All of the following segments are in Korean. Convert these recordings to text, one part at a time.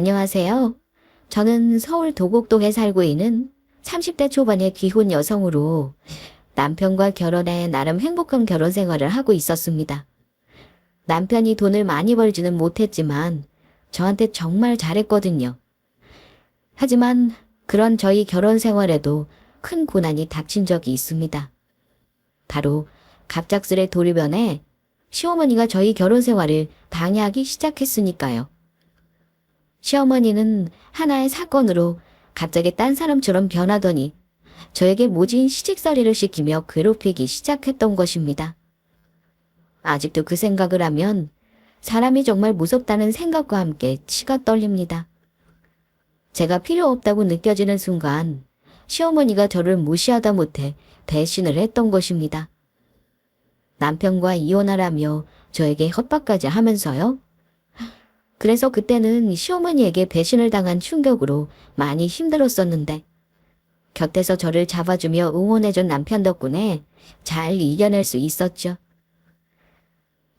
안녕하세요. 저는 서울 도곡동에 살고 있는 30대 초반의 귀혼 여성으로 남편과 결혼해 나름 행복한 결혼 생활을 하고 있었습니다. 남편이 돈을 많이 벌지는 못했지만 저한테 정말 잘했거든요. 하지만 그런 저희 결혼 생활에도 큰 고난이 닥친 적이 있습니다. 바로 갑작스레 돌변해 시어머니가 저희 결혼 생활을 방해하기 시작했으니까요. 시어머니는 하나의 사건으로 갑자기 딴 사람처럼 변하더니 저에게 모진 시집살이를 시키며 괴롭히기 시작했던 것입니다. 아직도 그 생각을 하면 사람이 정말 무섭다는 생각과 함께 치가 떨립니다. 제가 필요 없다고 느껴지는 순간 시어머니가 저를 무시하다 못해 배신을 했던 것입니다. 남편과 이혼하라며 저에게 협박까지 하면서요. 그래서 그때는 시어머니에게 배신을 당한 충격으로 많이 힘들었었는데 곁에서 저를 잡아주며 응원해준 남편 덕분에 잘 이겨낼 수 있었죠.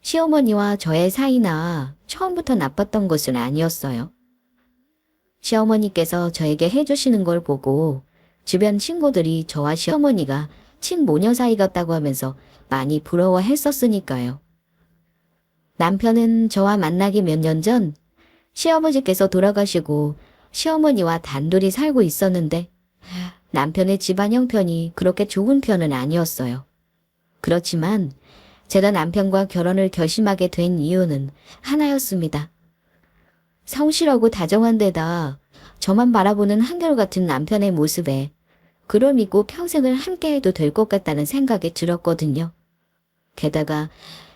시어머니와 저의 사이나 처음부터 나빴던 것은 아니었어요. 시어머니께서 저에게 해주시는 걸 보고 주변 친구들이 저와 시어머니가 친모녀 사이 같다고 하면서 많이 부러워했었으니까요. 남편은 저와 만나기 몇 년 전 시아버지께서 돌아가시고 시어머니와 단둘이 살고 있었는데 남편의 집안 형편이 그렇게 좋은 편은 아니었어요. 그렇지만 제가 남편과 결혼을 결심하게 된 이유는 하나였습니다. 성실하고 다정한 데다 저만 바라보는 한결같은 남편의 모습에 그를 믿고 평생을 함께해도 될 것 같다는 생각이 들었거든요. 게다가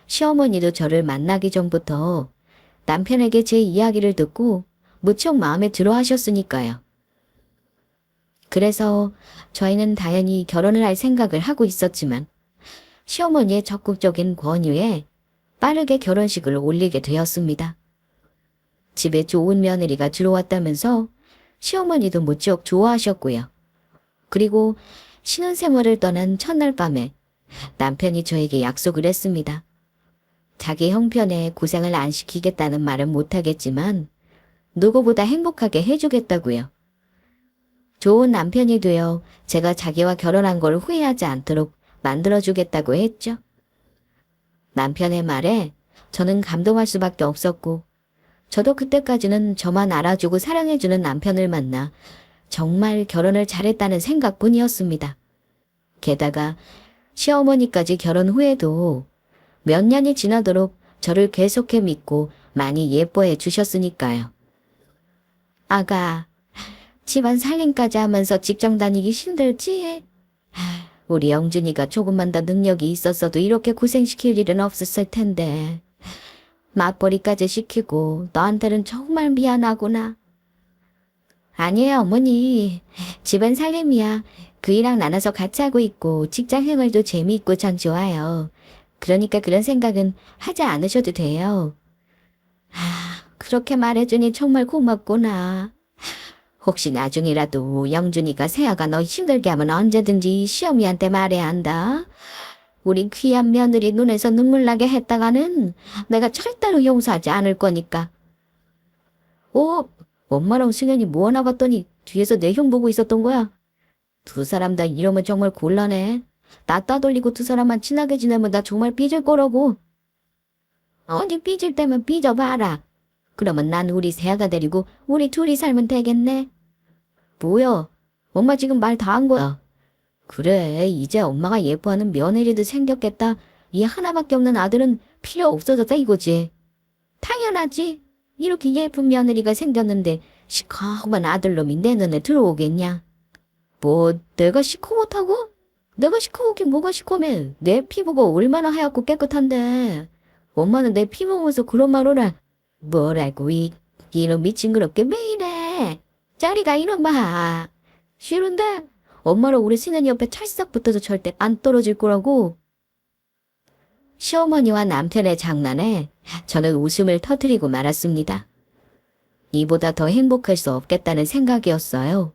시어머니도 저를 만나기 전부터 남편에게 제 이야기를 듣고 무척 마음에 들어 하셨으니까요. 그래서 저희는 당연히 결혼을 할 생각을 하고 있었지만 시어머니의 적극적인 권유에 빠르게 결혼식을 올리게 되었습니다. 집에 좋은 며느리가 들어왔다면서 시어머니도 무척 좋아하셨고요. 그리고 신혼생활을 떠난 첫날 밤에 남편이 저에게 약속을 했습니다. 자기 형편에 고생을 안 시키겠다는 말은 못하겠지만 누구보다 행복하게 해주겠다고요. 좋은 남편이 되어 제가 자기와 결혼한 걸 후회하지 않도록 만들어주겠다고 했죠. 남편의 말에 저는 감동할 수밖에 없었고 저도 그때까지는 저만 알아주고 사랑해주는 남편을 만나 정말 결혼을 잘했다는 생각뿐이었습니다. 게다가 시어머니까지 결혼 후에도 몇 년이 지나도록 저를 계속해 믿고 많이 예뻐해 주셨으니까요. 아가, 집안 살림까지 하면서 직장 다니기 힘들지? 우리 영준이가 조금만 더 능력이 있었어도 이렇게 고생시킬 일은 없었을 텐데. 맞벌이까지 시키고 너한테는 정말 미안하구나. 아니에요, 어머니. 집안 살림이야. 그이랑 나눠서 같이 하고 있고 직장 생활도 재미있고 전 좋아요. 그러니까 그런 생각은 하지 않으셔도 돼요. 그렇게 말해주니 정말 고맙구나. 혹시 나중이라도 영준이가 세아가 너 힘들게 하면 언제든지 시어미한테 말해야 한다. 우리 귀한 며느리 눈에서 눈물 나게 했다가는 내가 절대로 용서하지 않을 거니까. 엄마랑 승현이 뭐 하나 봤더니 뒤에서 내 형 보고 있었던 거야. 두 사람 다 이러면 정말 곤란해. 나 따돌리고 두 사람만 친하게 지내면 나 정말 삐질 거라고. 어디 삐질 때면 삐져봐라. 그러면 난 우리 세아가 데리고 우리 둘이 살면 되겠네. 뭐야? 엄마 지금 말 다 한 거야. 그래, 이제 엄마가 예뻐하는 며느리도 생겼겠다. 이 하나밖에 없는 아들은 필요 없어졌다 이거지. 당연하지. 이렇게 예쁜 며느리가 생겼는데 시커먼 아들놈이 내 눈에 들어오겠냐. 뭐 내가 시커멓다고? 내가 시커멓긴 뭐가 시커매. 내 피부가 얼마나 하얗고 깨끗한데. 엄마는 내 피부 보면서 그런 말을 해. 뭐라고 이놈이 징그럽게 왜 이래. 짜리가 이놈아. 싫은데 엄마랑 우리 승현이 옆에 찰싹 붙어서 절대 안 떨어질 거라고. 시어머니와 남편의 장난에 저는 웃음을 터뜨리고 말았습니다. 이보다 더 행복할 수 없겠다는 생각이었어요.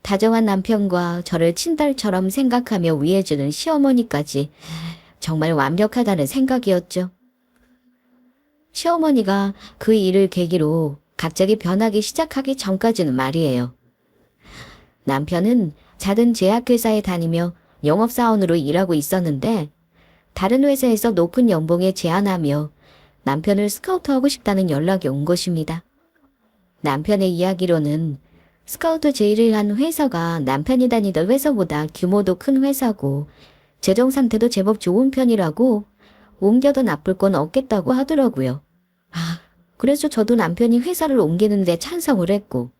다정한 남편과 저를 친딸처럼 생각하며 위해주는 시어머니까지 정말 완벽하다는 생각이었죠. 시어머니가 그 일을 계기로 갑자기 변하기 시작하기 전까지는 말이에요. 남편은 작은 제약회사에 다니며 영업사원으로 일하고 있었는데 다른 회사에서 높은 연봉에 제안하며 남편을 스카우트하고 싶다는 연락이 온 것입니다. 남편의 이야기로는 스카우트 제의를 한 회사가 남편이 다니던 회사보다 규모도 큰 회사고 재정 상태도 제법 좋은 편이라고 옮겨도 나쁠 건 없겠다고 하더라고요. 그래서 저도 남편이 회사를 옮기는데 찬성을 했고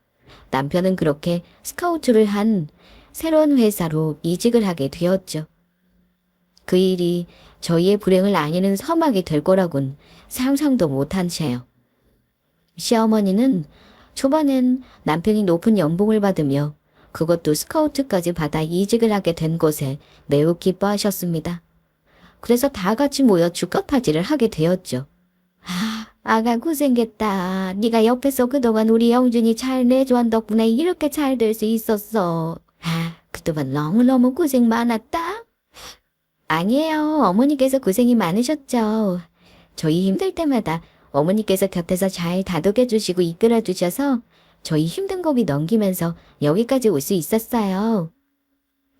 남편은 그렇게 스카우트를 한 새로운 회사로 이직을 하게 되었죠. 그 일이 저희의 불행을 아니는 서막이 될 거라곤 상상도 못한 채요. 시어머니는 초반엔 남편이 높은 연봉을 받으며 그것도 스카우트까지 받아 이직을 하게 된 것에 매우 기뻐하셨습니다. 그래서 다 같이 모여 주껏파지를 하게 되었죠. 아가 고생했다. 네가 옆에서 그동안 우리 영준이 잘 내조한 덕분에 이렇게 잘 될 수 있었어. 그동안 너무너무 고생 많았다. 아니에요. 어머니께서 고생이 많으셨죠. 저희 힘들 때마다 어머니께서 곁에서 잘 다독여 주시고 이끌어 주셔서 저희 힘든 고비 넘기면서 여기까지 올 수 있었어요.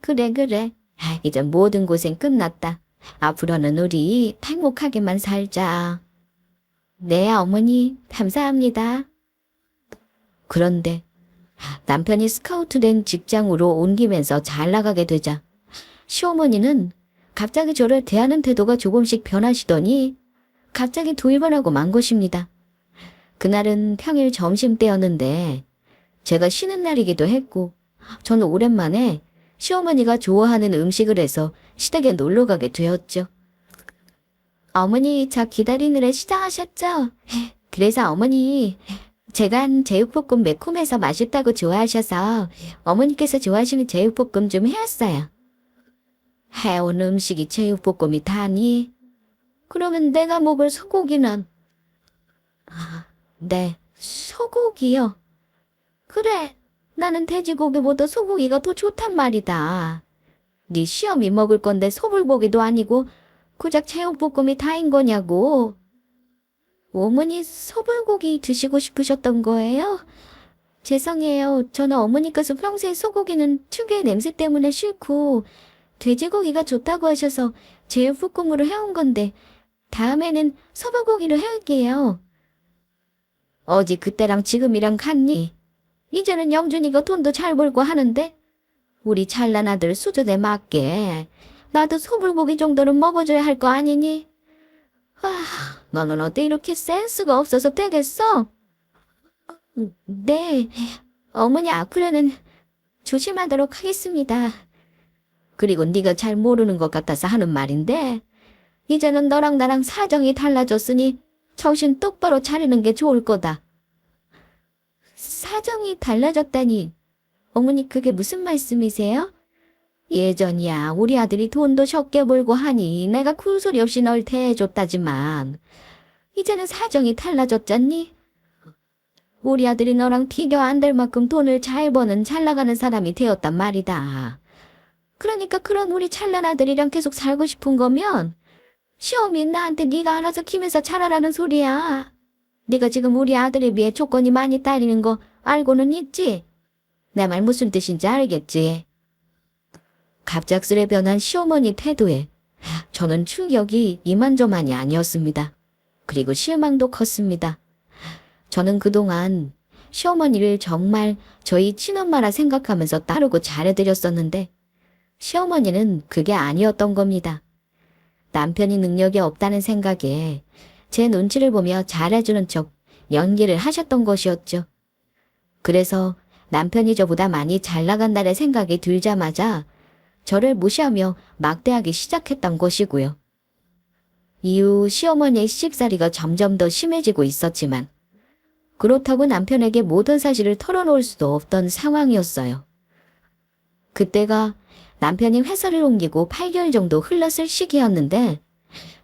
그래. 이제 모든 고생 끝났다. 앞으로는 우리 행복하게만 살자. 네, 어머니, 감사합니다. 그런데 남편이 스카우트된 직장으로 옮기면서 잘 나가게 되자 시어머니는 갑자기 저를 대하는 태도가 조금씩 변하시더니 갑자기 돌변 하고 만 것입니다. 그날은 평일 점심때였는데 제가 쉬는 날이기도 했고 저는 오랜만에 시어머니가 좋아하는 음식을 해서 시댁에 놀러 가게 되었죠. 어머니 저 기다리느라 시장하셨죠? 그래서 어머니 제가 한 제육볶음 매콤해서 맛있다고 좋아하셔서 어머니께서 좋아하시는 제육볶음 좀 해왔어요. 해온 음식이 제육볶음이 다니? 그러면 내가 먹을 소고기는? 네, 소고기요. 그래, 나는 돼지고기보다 소고기가 더 좋단 말이다. 네 시어미 먹을 건데 소불고기도 아니고 고작 제육볶음이 다인 거냐고. 어머니 소불고기 드시고 싶으셨던 거예요? 죄송해요. 저는 어머니께서 평소에 소고기는 특유의 냄새 때문에 싫고 돼지고기가 좋다고 하셔서 제육볶음으로 해온 건데 다음에는 소불고기로 해올게요. 어제 그때랑 지금이랑 같니? 이제는 영준이가 돈도 잘 벌고 하는데 우리 잘난 아들 수준에 맞게 나도 소불고기 정도는 먹어줘야 할 거 아니니? 너는 어때 이렇게 센스가 없어서 되겠어? 네, 어머니 앞으로는 조심하도록 하겠습니다. 그리고 네가 잘 모르는 것 같아서 하는 말인데 이제는 너랑 나랑 사정이 달라졌으니 정신 똑바로 차리는 게 좋을 거다. 사정이 달라졌다니 어머니 그게 무슨 말씀이세요? 예전이야 우리 아들이 돈도 적게 벌고 하니 내가 쿨소리 없이 널 대해줬다지만 이제는 사정이 달라졌잖니? 우리 아들이 너랑 비교 안 될 만큼 돈을 잘 버는 잘 나가는 사람이 되었단 말이다. 그러니까 그런 우리 찬란 아들이랑 계속 살고 싶은 거면 시험이 나한테 네가 알아서 키면서 잘하라는 소리야. 네가 지금 우리 아들에 비해 조건이 많이 딸리는 거 알고는 있지? 내 말 무슨 뜻인지 알겠지? 갑작스레 변한 시어머니 태도에 저는 충격이 이만저만이 아니었습니다. 그리고 실망도 컸습니다. 저는 그동안 시어머니를 정말 저희 친엄마라 생각하면서 따르고 잘해드렸었는데 시어머니는 그게 아니었던 겁니다. 남편이 능력이 없다는 생각에 제 눈치를 보며 잘해주는 척 연기를 하셨던 것이었죠. 그래서 남편이 저보다 많이 잘 나간다는 생각이 들자마자 저를 무시하며 막대하기 시작했던 것이고요. 이후 시어머니의 시집살이가 점점 더 심해지고 있었지만 그렇다고 남편에게 모든 사실을 털어놓을 수도 없던 상황이었어요. 그때가 남편이 회사를 옮기고 8개월 정도 흘렀을 시기였는데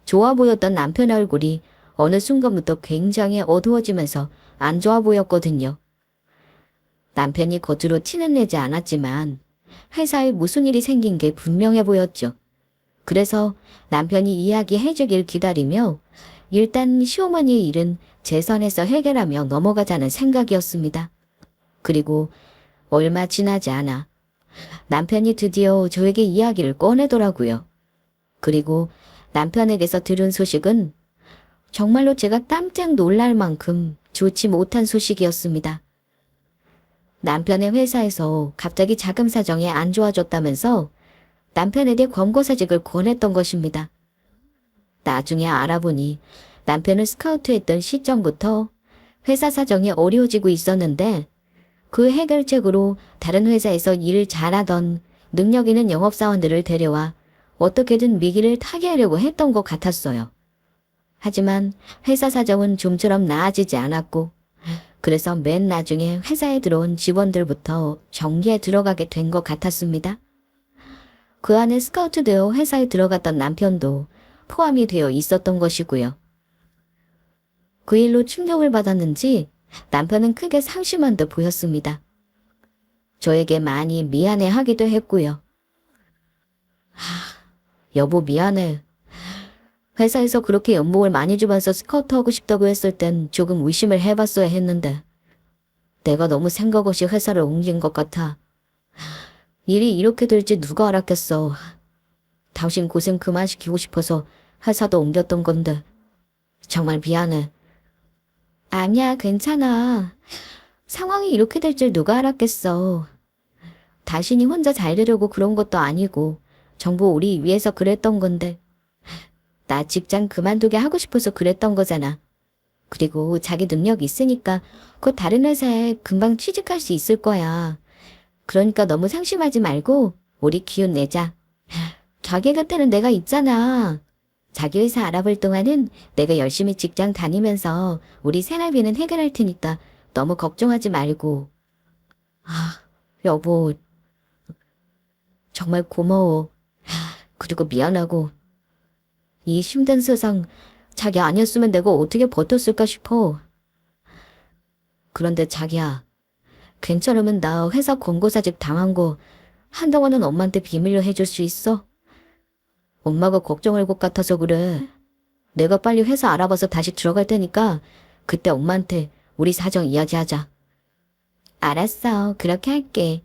좋아 보였던 남편의 얼굴이 어느 순간부터 굉장히 어두워지면서 안 좋아 보였거든요. 남편이 겉으로 티는 내지 않았지만 회사에 무슨 일이 생긴 게 분명해 보였죠. 그래서 남편이 이야기해 주길 기다리며 일단 시어머니의 일은 제 선에서 해결하며 넘어가자는 생각이었습니다. 그리고 얼마 지나지 않아 남편이 드디어 저에게 이야기를 꺼내더라고요. 그리고 남편에게서 들은 소식은 정말로 제가 깜짝 놀랄 만큼 좋지 못한 소식이었습니다. 남편의 회사에서 갑자기 자금 사정이 안 좋아졌다면서 남편에게 권고사직을 권했던 것입니다. 나중에 알아보니 남편을 스카우트했던 시점부터 회사 사정이 어려워지고 있었는데 그 해결책으로 다른 회사에서 일을 잘하던 능력 있는 영업사원들을 데려와 어떻게든 위기를 타개하려고 했던 것 같았어요. 하지만 회사 사정은 좀처럼 나아지지 않았고 그래서 맨 나중에 회사에 들어온 직원들부터 정리에 들어가게 된 것 같았습니다. 그 안에 스카우트되어 회사에 들어갔던 남편도 포함이 되어 있었던 것이고요. 그 일로 충격을 받았는지 남편은 크게 상심한 듯 보였습니다. 저에게 많이 미안해하기도 했고요. 여보 미안해. 회사에서 그렇게 연봉을 많이 주면서 스카우트하고 싶다고 했을 땐 조금 의심을 해봤어야 했는데 내가 너무 생각 없이 회사를 옮긴 것 같아. 일이 이렇게 될지 누가 알았겠어. 당신 고생 그만 시키고 싶어서 회사도 옮겼던 건데 정말 미안해. 아니야 괜찮아. 상황이 이렇게 될 줄 누가 알았겠어. 당신이 혼자 잘 되려고 그런 것도 아니고 전부 우리 위해서 그랬던 건데 나 직장 그만두게 하고 싶어서 그랬던 거잖아. 그리고 자기 능력 있으니까 곧 다른 회사에 금방 취직할 수 있을 거야. 그러니까 너무 상심하지 말고 우리 기운 내자. 자기 곁에는 내가 있잖아. 자기 회사 알아볼 동안은 내가 열심히 직장 다니면서 우리 생활비는 해결할 테니까 너무 걱정하지 말고. 여보 정말 고마워. 그리고 미안하고. 이 힘든 세상 자기 아니었으면 내가 어떻게 버텼을까 싶어. 그런데 자기야, 괜찮으면 나 회사 권고사직 당한 거 한동안은 엄마한테 비밀로 해줄 수 있어? 엄마가 걱정할 것 같아서 그래. 내가 빨리 회사 알아봐서 다시 들어갈 테니까 그때 엄마한테 우리 사정 이야기하자. 알았어, 그렇게 할게.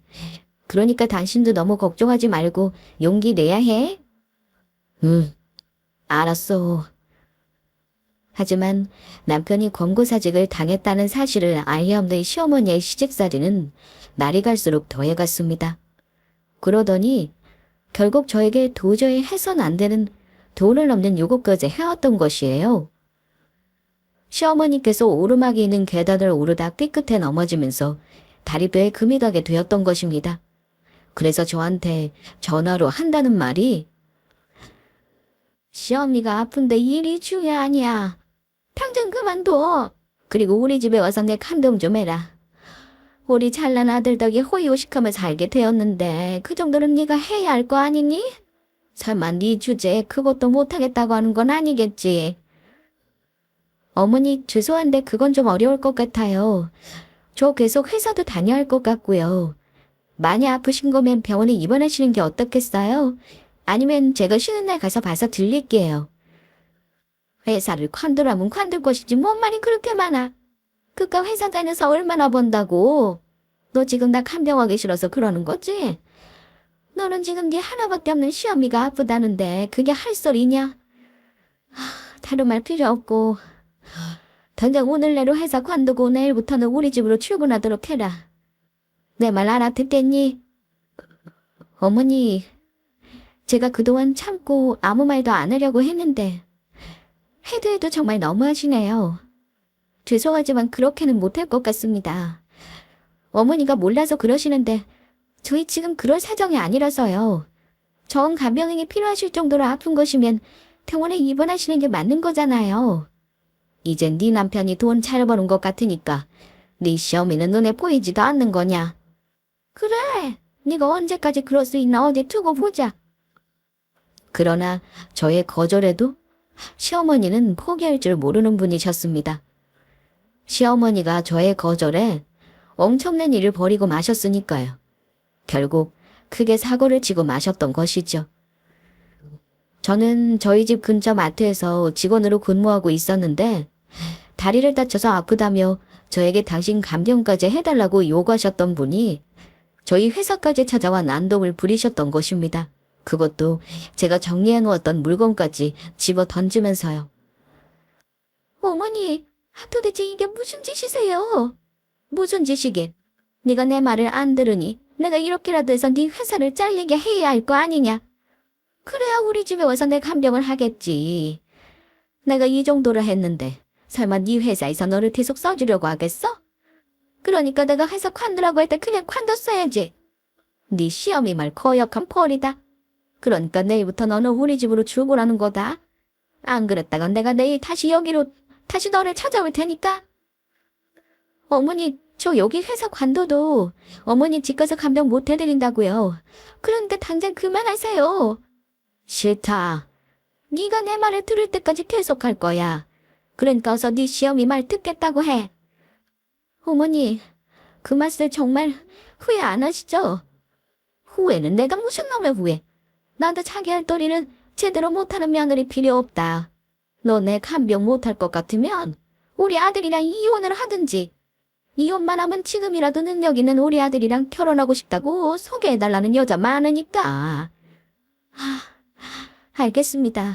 그러니까 당신도 너무 걱정하지 말고 용기 내야 해. 응, 알았어. 하지만 남편이 권고사직을 당했다는 사실을 알리 없는 시어머니의 시집살이는 날이 갈수록 더해갔습니다. 그러더니 결국 저에게 도저히 해선 안 되는 도를 넘는 요구까지 해왔던 것이에요. 시어머니께서 오르막이 있는 계단을 오르다 삐끗해 넘어지면서 다리뼈에 금이 가게 되었던 것입니다. 그래서 저한테 전화로 한다는 말이 시어미가 아픈데 일이 중요하냐. 당장 그만둬. 그리고 우리 집에 와서 내 감동 좀 해라. 우리 잘난 아들 덕에 호의호식하며 살게 되었는데 그 정도는 네가 해야 할 거 아니니? 설마 네 주제에 그것도 못하겠다고 하는 건 아니겠지? 어머니 죄송한데 그건 좀 어려울 것 같아요. 저 계속 회사도 다녀야 할 것 같고요. 많이 아프신 거면 병원에 입원하시는 게 어떻겠어요? 아니면 제가 쉬는 날 가서 봐서 들릴게요. 회사를 관두라면 관둘 것이지 뭔 말이 그렇게 많아. 그깟 회사 다녀서 얼마나 번다고. 너 지금 나 간병하기 싫어서 그러는 거지? 너는 지금 네 하나밖에 없는 시어미가 아프다는데 그게 할 소리냐? 다른 말 필요 없고 당장 오늘 내로 회사 관두고 내일부터는 우리 집으로 출근하도록 해라. 내 말 알아듣겠니? 어머니, 제가 그동안 참고 아무 말도 안 하려고 했는데 해도 정말 너무하시네요. 죄송하지만 그렇게는 못할 것 같습니다. 어머니가 몰라서 그러시는데 저희 지금 그럴 사정이 아니라서요. 정 간병행이 필요하실 정도로 아픈 것이면 병원에 입원하시는 게 맞는 거잖아요. 이젠 네 남편이 돈 잘 버는 것 같으니까 네 시어미는 눈에 보이지도 않는 거냐. 그래, 네가 언제까지 그럴 수 있나 어디 두고 보자. 그러나 저의 거절에도 시어머니는 포기할 줄 모르는 분이셨습니다. 시어머니가 저의 거절에 엄청난 일을 벌이고 마셨으니까요. 결국 크게 사고를 치고 마셨던 것이죠. 저는 저희 집 근처 마트에서 직원으로 근무하고 있었는데 다리를 다쳐서 아프다며 저에게 당신 감정까지 해달라고 요구하셨던 분이 저희 회사까지 찾아와 난동을 부리셨던 것입니다. 그것도 제가 정리해 놓았던 물건까지 집어 던지면서요. 어머니, 도대체 이게 무슨 짓이세요? 무슨 짓이긴? 네가 내 말을 안 들으니 내가 이렇게라도 해서 네 회사를 잘리게 해야 할 거 아니냐? 그래야 우리 집에 와서 내 감병을 하겠지. 내가 이 정도로 했는데 설마 네 회사에서 너를 계속 써주려고 하겠어? 그러니까 내가 회사 관두라고 할 때 그냥 관뒀어야지. 네 시험이 말 거역한 펄이다. 그러니까 내일부터 너는 우리 집으로 출근하는 거다. 안 그랬다간 내가 내일 다시 여기로 다시 너를 찾아올 테니까. 어머니, 저 여기 회사 관둬도 어머니 집 가서 감병 못 해드린다고요. 그런데 당장 그만하세요. 싫다. 네가 내 말을 들을 때까지 계속 할 거야. 그러니까 어서 네 시험이 말 듣겠다고 해. 어머니, 그 말씀 정말 후회 안 하시죠? 후회는 내가 무슨 놈의 후회. 나도 자기 할 도리는 제대로 못하는 며느리 필요 없다. 너 내 감병 못할 것 같으면 우리 아들이랑 이혼을 하든지. 이혼만 하면 지금이라도 능력 있는 우리 아들이랑 결혼하고 싶다고 소개해달라는 여자 많으니까. 알겠습니다.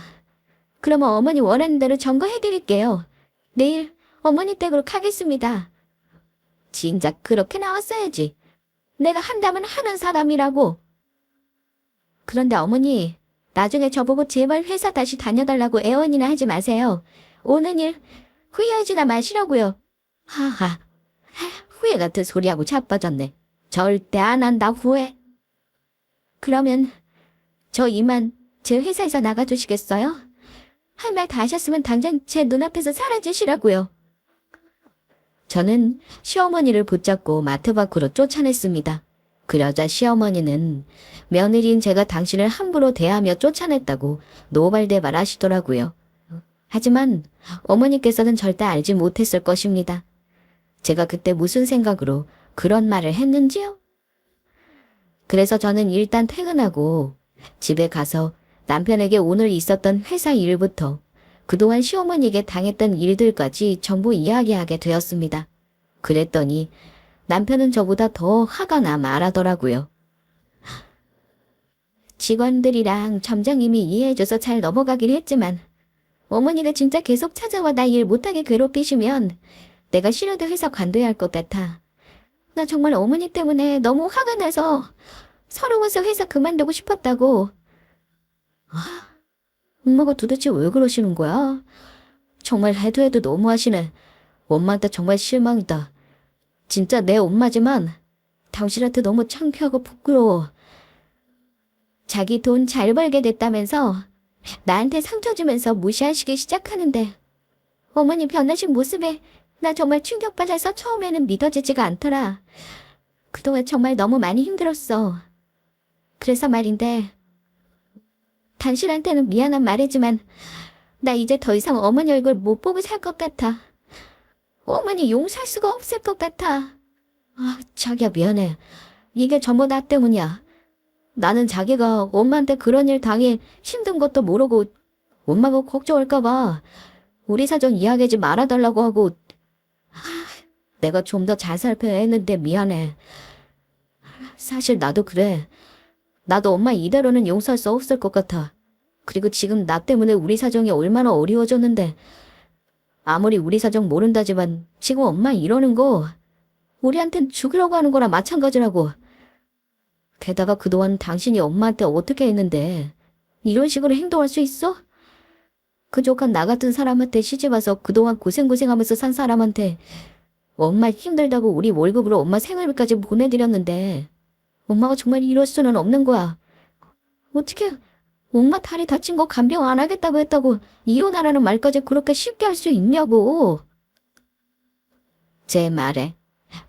그러면 어머니 원하는 대로 점거해드릴게요. 내일 어머니 댁으로 가겠습니다. 진작 그렇게 나왔어야지. 내가 한다면 하는 사람이라고. 그런데 어머니, 나중에 저보고 제발 회사 다시 다녀달라고 애원이나 하지 마세요. 오는 일 후회하지나 마시라고요. 하하, 후회 같은 소리하고 자빠졌네. 절대 안 한다 후회. 그러면 저 이만 제 회사에서 나가주시겠어요? 할 말 다 하셨으면 당장 제 눈앞에서 사라지시라고요. 저는 시어머니를 붙잡고 마트 밖으로 쫓아냈습니다. 그러자 시어머니는 며느리인 제가 당신을 함부로 대하며 쫓아냈다고 노발대발 하시더라고요. 하지만 어머니께서는 절대 알지 못했을 것입니다. 제가 그때 무슨 생각으로 그런 말을 했는지요? 그래서 저는 일단 퇴근하고 집에 가서 남편에게 오늘 있었던 회사 일부터 그동안 시어머니에게 당했던 일들까지 전부 이야기하게 되었습니다. 그랬더니 남편은 저보다 더 화가 나 말하더라고요. 직원들이랑 점장님이 이해해줘서 잘 넘어가긴 했지만 어머니가 진짜 계속 찾아와 나 일 못하게 괴롭히시면 내가 싫어도 회사 관둬야 할 것 같아. 나 정말 어머니 때문에 너무 화가 나서 서러워서 회사 그만두고 싶었다고. 엄마가 도대체 왜 그러시는 거야? 정말 해도 해도 너무하시네. 엄마한테 정말 실망이다. 진짜 내 엄마지만 당신한테 너무 창피하고 부끄러워. 자기 돈 잘 벌게 됐다면서 나한테 상처 주면서 무시하시기 시작하는데 어머니 변하신 모습에 나 정말 충격받아서 처음에는 믿어지지가 않더라. 그동안 정말 너무 많이 힘들었어. 그래서 말인데 당신한테는 미안한 말이지만 나 이제 더 이상 어머니 얼굴 못 보고 살 것 같아. 어머니 용서할 수가 없을 것 같아. 자기야 미안해. 이게 전부 나 때문이야. 나는 자기가 엄마한테 그런 일 당해 힘든 것도 모르고 엄마가 걱정할까 봐 우리 사정 이야기하지 말아달라고 하고 내가 좀 더 잘 살펴야 했는데 미안해. 사실 나도 그래. 나도 엄마 이대로는 용서할 수 없을 것 같아. 그리고 지금 나 때문에 우리 사정이 얼마나 어려워졌는데 아무리 우리 사정 모른다지만 지금 엄마 이러는 거 우리한텐 죽으려고 하는 거랑 마찬가지라고. 게다가 그동안 당신이 엄마한테 어떻게 했는데 이런 식으로 행동할 수 있어? 그족한 나 같은 사람한테 시집와서 그동안 고생하면서 산 사람한테 엄마 힘들다고 우리 월급으로 엄마 생활비까지 보내드렸는데 엄마가 정말 이럴 수는 없는 거야. 어떻게 엄마 다리 다친 거 간병 안 하겠다고 했다고 이혼하라는 말까지 그렇게 쉽게 할 수 있냐고. 제 말에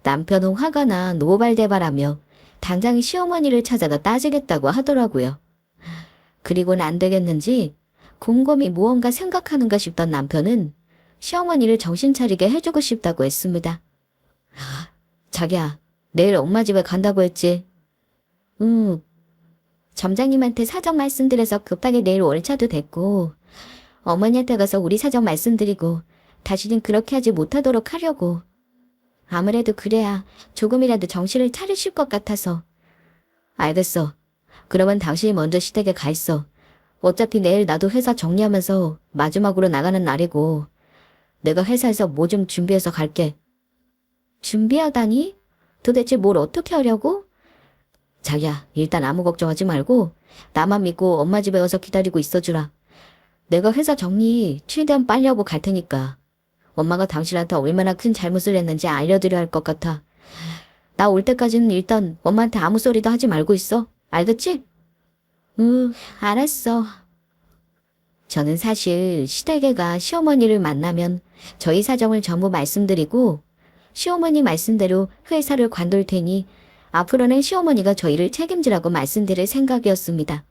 남편은 화가 나 노발대발하며 당장 시어머니를 찾아다 따지겠다고 하더라고요. 그리고는 안 되겠는지 곰곰이 무언가 생각하는가 싶던 남편은 시어머니를 정신 차리게 해주고 싶다고 했습니다. 자기야, 내일 엄마 집에 간다고 했지? 점장님한테 사정 말씀드려서 급하게 내일 월차도 됐고 어머니한테 가서 우리 사정 말씀드리고 다시는 그렇게 하지 못하도록 하려고. 아무래도 그래야 조금이라도 정신을 차리실 것 같아서. 알겠어. 그러면 당신이 먼저 시댁에 가 있어. 어차피 내일 나도 회사 정리하면서 마지막으로 나가는 날이고, 내가 회사에서 뭐 좀 준비해서 갈게. 준비하다니? 도대체 뭘 어떻게 하려고? 자기야, 일단 아무 걱정하지 말고 나만 믿고 엄마 집에 와서 기다리고 있어주라. 내가 회사 정리 최대한 빨리 하고 갈 테니까. 엄마가 당신한테 얼마나 큰 잘못을 했는지 알려드려야 할 것 같아. 나 올 때까지는 일단 엄마한테 아무 소리도 하지 말고 있어. 알겠지? 알았어. 저는 사실 시댁에가 시어머니를 만나면 저희 사정을 전부 말씀드리고 시어머니 말씀대로 회사를 관둘 테니 앞으로는 시어머니가 저희를 책임지라고 말씀드릴 생각이었습니다.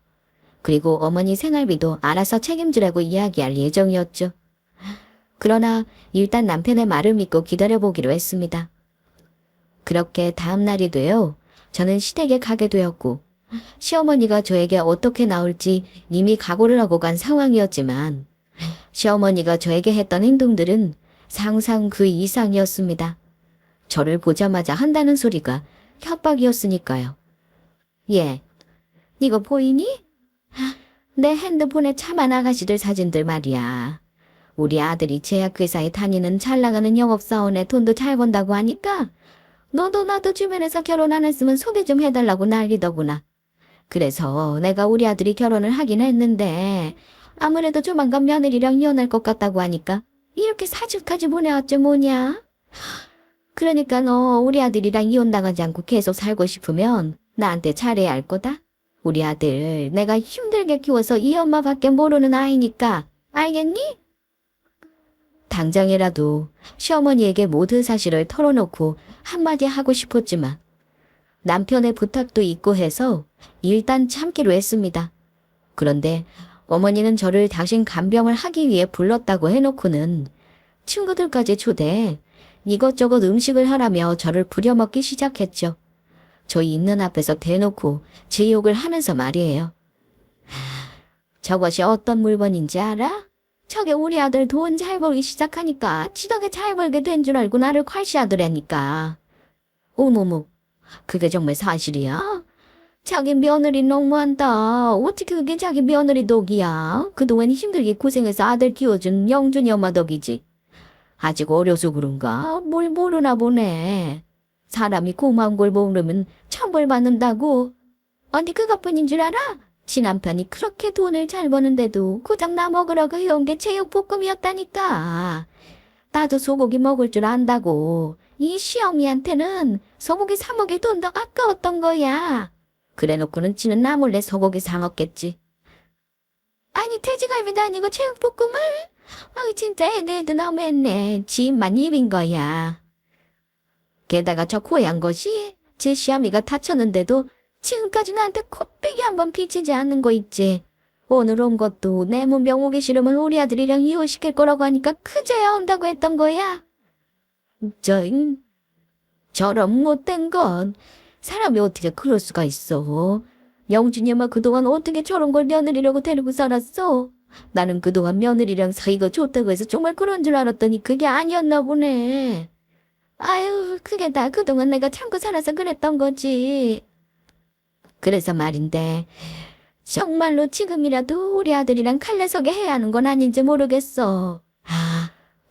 그리고 어머니 생활비도 알아서 책임지라고 이야기할 예정이었죠. 그러나 일단 남편의 말을 믿고 기다려보기로 했습니다. 그렇게 다음 날이 되어 저는 시댁에 가게 되었고 시어머니가 저에게 어떻게 나올지 이미 각오를 하고 간 상황이었지만 시어머니가 저에게 했던 행동들은 상상 그 이상이었습니다. 저를 보자마자 한다는 소리가 협박이었으니까요. 예, 이거 보이니? 내 핸드폰에 참한 아가씨들 사진들 말이야. 우리 아들이 제약회사에 다니는 잘 나가는 영업사원에 돈도 잘 번다고 하니까 너도 나도 주변에서 결혼 안 했으면 소개 좀 해달라고 난리더구나. 그래서 내가 우리 아들이 결혼을 하긴 했는데 아무래도 조만간 며느리랑 이혼할 것 같다고 하니까 이렇게 사진까지 보내왔죠 뭐냐. 그러니까 너 우리 아들이랑 이혼당하지 않고 계속 살고 싶으면 나한테 잘해야 할 거다. 우리 아들 내가 힘들게 키워서 이 엄마밖에 모르는 아이니까 알겠니? 당장이라도 시어머니에게 모든 사실을 털어놓고 한마디 하고 싶었지만 남편의 부탁도 있고 해서 일단 참기로 했습니다. 그런데 어머니는 저를 당신 간병을 하기 위해 불렀다고 해놓고는 친구들까지 초대해 이것저것 음식을 하라며 저를 부려먹기 시작했죠. 저희 있는 앞에서 대놓고 제 욕을 하면서 말이에요. 저것이 어떤 물건인지 알아? 저게 우리 아들 돈 잘 벌기 시작하니까 지덕에 잘 벌게 된 줄 알고 나를 콸시하더라니까. 어머머, 그게 정말 사실이야? 자기 며느리 너무한다. 어떻게 그게 자기 며느리 덕이야? 그동안 힘들게 고생해서 아들 키워준 영준이 엄마 덕이지. 아직 어려서 그런가? 뭘 모르나 보네. 사람이 고마운 걸 모르면 천벌 받는다고. 아니 그것뿐인 줄 알아? 지 남편이 그렇게 돈을 잘 버는데도 고작 나 먹으라고 해온 게 제육볶음이었다니까. 나도 소고기 먹을 줄 안다고. 이 시어미한테는 소고기 사 먹일 돈도 아까웠던 거야. 그래놓고는 지는 나 몰래 소고기 사 먹겠지. 아니 돼지갈비도 아니고 제육볶음을? 아 진짜 애들도 너무했네. 지 입만 입인 거야. 게다가 저 고얀 것이 제 시어미가 다쳤는데도 지금까지 나한테 코빼기 한번 비치지 않는 거 있지. 오늘 온 것도 내 문병 오기 싫으면 우리 아들이랑 이혼시킬 거라고 하니까 그제야 온다고 했던 거야. 저런 못된 건 사람이 어떻게 그럴 수가 있어. 영준이 엄마 그동안 어떻게 저런 걸 며느리라고 데리고 살았어. 나는 그동안 며느리랑 사이가 좋다고 해서 정말 그런 줄 알았더니 그게 아니었나 보네. 아유 그게 다 그동안 내가 참고 살아서 그랬던 거지. 그래서 말인데 정말로 지금이라도 우리 아들이랑 칼레서게 해야 하는 건 아닌지 모르겠어.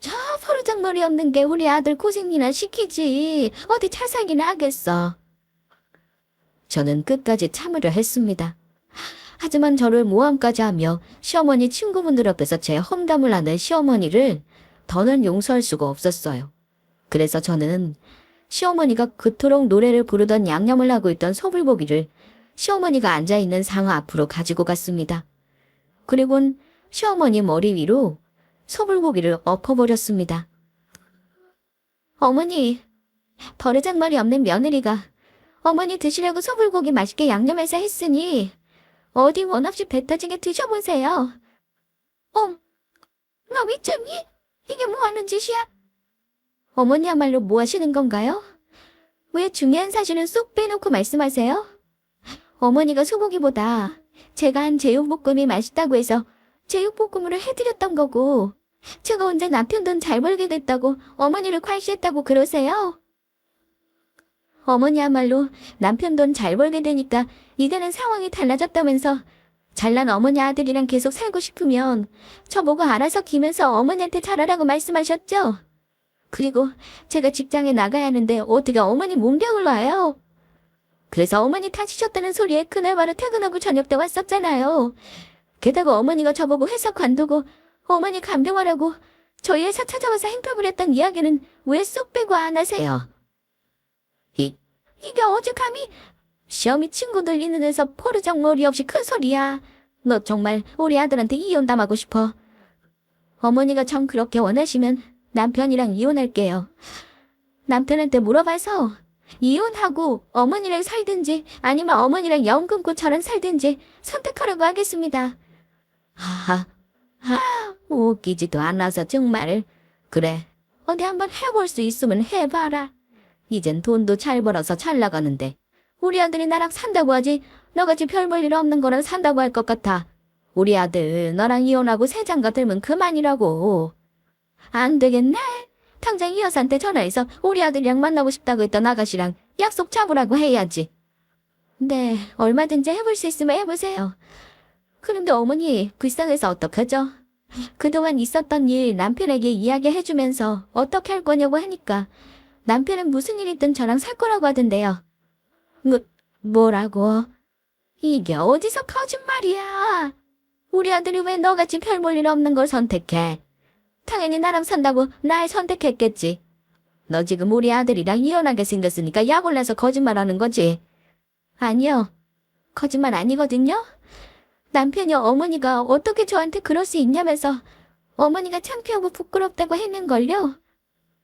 저 버르장머리 없는 게 우리 아들 고생이나 시키지. 어디 잘 살긴 하겠어. 저는 끝까지 참으려 했습니다. 하지만 저를 모함까지 하며 시어머니 친구분들 앞에서 제 험담을 하는 시어머니를 더는 용서할 수가 없었어요. 그래서 저는 시어머니가 그토록 노래를 부르던 양념을 하고 있던 소불고기를 시어머니가 앉아있는 상어 앞으로 가지고 갔습니다. 그리고는 시어머니 머리 위로 소불고기를 엎어버렸습니다. 어머니, 버르장머리 없는 며느리가 어머니 드시려고 소불고기 맛있게 양념해서 했으니 어디 원 없이 배 터지게 드셔보세요. 너 미쳤니? 이게 뭐 하는 짓이야? 어머니야말로 뭐 하시는 건가요? 왜 중요한 사실은 쏙 빼놓고 말씀하세요? 어머니가 소고기보다 제가 한 제육볶음이 맛있다고 해서 제육볶음으로 해드렸던 거고 제가 언제 남편 돈 잘 벌게 됐다고 어머니를 괄시했다고 그러세요? 어머니야말로 남편 돈 잘 벌게 되니까 이제는 상황이 달라졌다면서 잘난 어머니 아들이랑 계속 살고 싶으면 저보고 알아서 기면서 어머니한테 잘하라고 말씀하셨죠? 그리고 제가 직장에 나가야 하는데 어떻게 어머니 문병을 놔요? 그래서 어머니 다치셨다는 소리에 그날 바로 퇴근하고 저녁 때 왔었잖아요. 게다가 어머니가 저보고 회사 관두고 어머니 간병하라고 저희 회사 찾아와서 행패를 했던 이야기는 왜 쏙 빼고 안 하세요? 이게 어제 감히 시어미 친구들 있는 데서 포르정머리 없이 큰 소리야. 너 정말 우리 아들한테 이혼 당하고 싶어. 어머니가 정 그렇게 원하시면 남편이랑 이혼할게요. 남편한테 물어봐서 이혼하고 어머니랑 살든지 아니면 어머니랑 연 끊고 저랑 살든지 선택하라고 하겠습니다. 웃기지도 않아서 정말. 그래, 어디 한번 해볼 수 있으면 해봐라. 이젠 돈도 잘 벌어서 잘 나가는데 우리 아들이 나랑 산다고 하지 너같이 별 볼 일 없는 거랑 산다고 할 것 같아. 우리 아들 너랑 이혼하고 새 장가 들면 그만이라고. 안 되겠네. 당장 이 여사한테 전화해서 우리 아들이랑 만나고 싶다고 했던 아가씨랑 약속 잡으라고 해야지. 네, 얼마든지 해볼 수 있으면 해보세요. 그런데 어머니 불쌍해서 어떡하죠? 그동안 있었던 일 남편에게 이야기해주면서 어떻게 할 거냐고 하니까 남편은 무슨 일 있든 저랑 살 거라고 하던데요. 뭐라고? 이게 어디서 거짓말이야? 우리 아들이 왜 너같이 별 볼 일 없는 걸 선택해? 당연히 나랑 산다고 날 선택했겠지. 너 지금 우리 아들이랑 이혼하게 생겼으니까 약 올라서 거짓말하는 거지? 아니요. 거짓말 아니거든요. 남편이 어머니가 어떻게 저한테 그럴 수 있냐면서 어머니가 창피하고 부끄럽다고 했는걸요.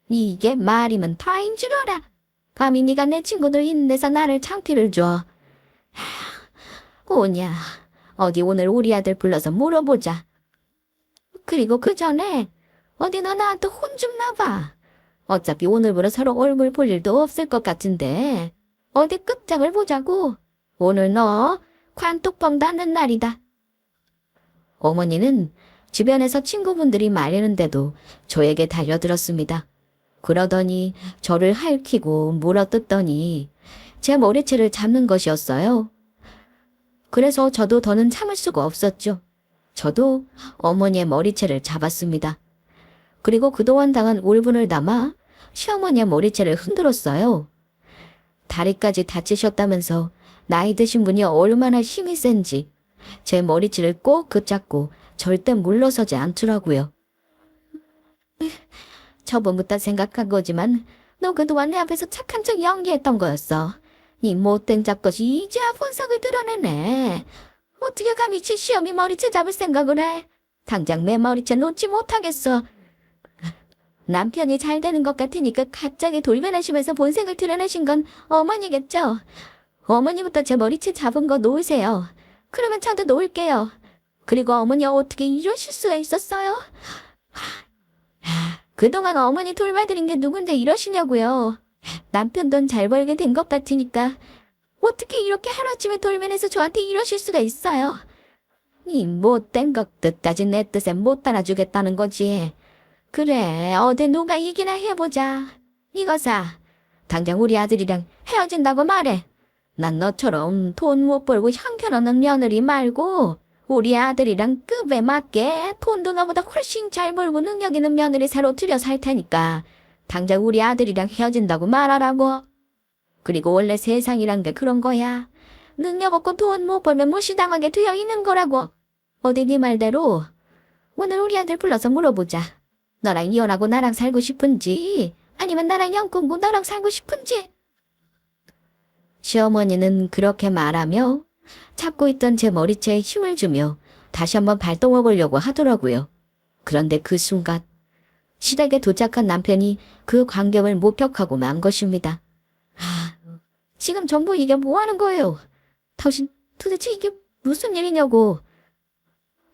이게 말이면 다인 줄 알아. 감히 네가 내 친구들 있는 데서 나를 창피를 줘. 오냐, 어디 오늘 우리 아들 불러서 물어보자. 그리고 그 전에 어디 너 나한테 혼 좀 나봐. 어차피 오늘부로 서로 얼굴 볼 일도 없을 것 같은데 어디 끝장을 보자고. 오늘 너 관뚜껑 닫는 날이다. 어머니는 주변에서 친구분들이 말리는데도 저에게 달려들었습니다. 그러더니 저를 핥히고 물어뜯더니 제 머리채를 잡는 것이었어요. 그래서 저도 더는 참을 수가 없었죠. 저도 어머니의 머리채를 잡았습니다. 그리고 그동안 당한 울분을 담아 시어머니의 머리채를 흔들었어요. 다리까지 다치셨다면서 나이 드신 분이 얼마나 힘이 센지 제 머리채를 꼭 붙잡고 절대 물러서지 않더라고요. 저번부터 생각한 거지만 너 그동안 내 앞에서 착한 척 연기했던 거였어. 이 못된 잡것이 이제야 본성을 드러내네. 어떻게 감히 지 시어미 머리채 잡을 생각을 해? 당장 내 머리채 놓지 못하겠어. 남편이 잘 되는 것 같으니까 갑자기 돌변하시면서 본색을 드러내신 건 어머니겠죠? 어머니부터 제 머리채 잡은 거 놓으세요. 그러면 저도 놓을게요. 그리고 어머니 어떻게 이러실 수가 있었어요? 그동안 어머니 돌봐드린 게 누군데 이러시냐고요. 남편 돈 잘 벌게 된 것 같으니까 어떻게 이렇게 하루아침에 돌변해서 저한테 이러실 수가 있어요. 이 못된 것 뜻까지 내 뜻에 못 따라주겠다는 거지. 그래, 어디 누가 이기나 해보자. 이거사, 당장 우리 아들이랑 헤어진다고 말해. 난 너처럼 돈 못 벌고 형편없는 며느리 말고 우리 아들이랑 급에 맞게 돈도 너보다 훨씬 잘 벌고 능력 있는 며느리 새로 들여 살 테니까 당장 우리 아들이랑 헤어진다고 말하라고. 그리고 원래 세상이란 게 그런 거야. 능력 없고 돈 못 벌면 무시당하게 되어 있는 거라고. 어디 네 말대로 오늘 우리 아들 불러서 물어보자. 너랑 이혼하고 나랑 살고 싶은지 아니면 나랑 연 끊고 너랑 살고 싶은지. 시어머니는 그렇게 말하며 잡고 있던 제 머리채에 힘을 주며 다시 한번 발동해 보려고 하더라고요. 그런데 그 순간 시댁에 도착한 남편이 그 광경을 목격하고 만 것입니다. 지금 전부 이게 뭐 하는 거예요? 당신 도대체 이게 무슨 일이냐고.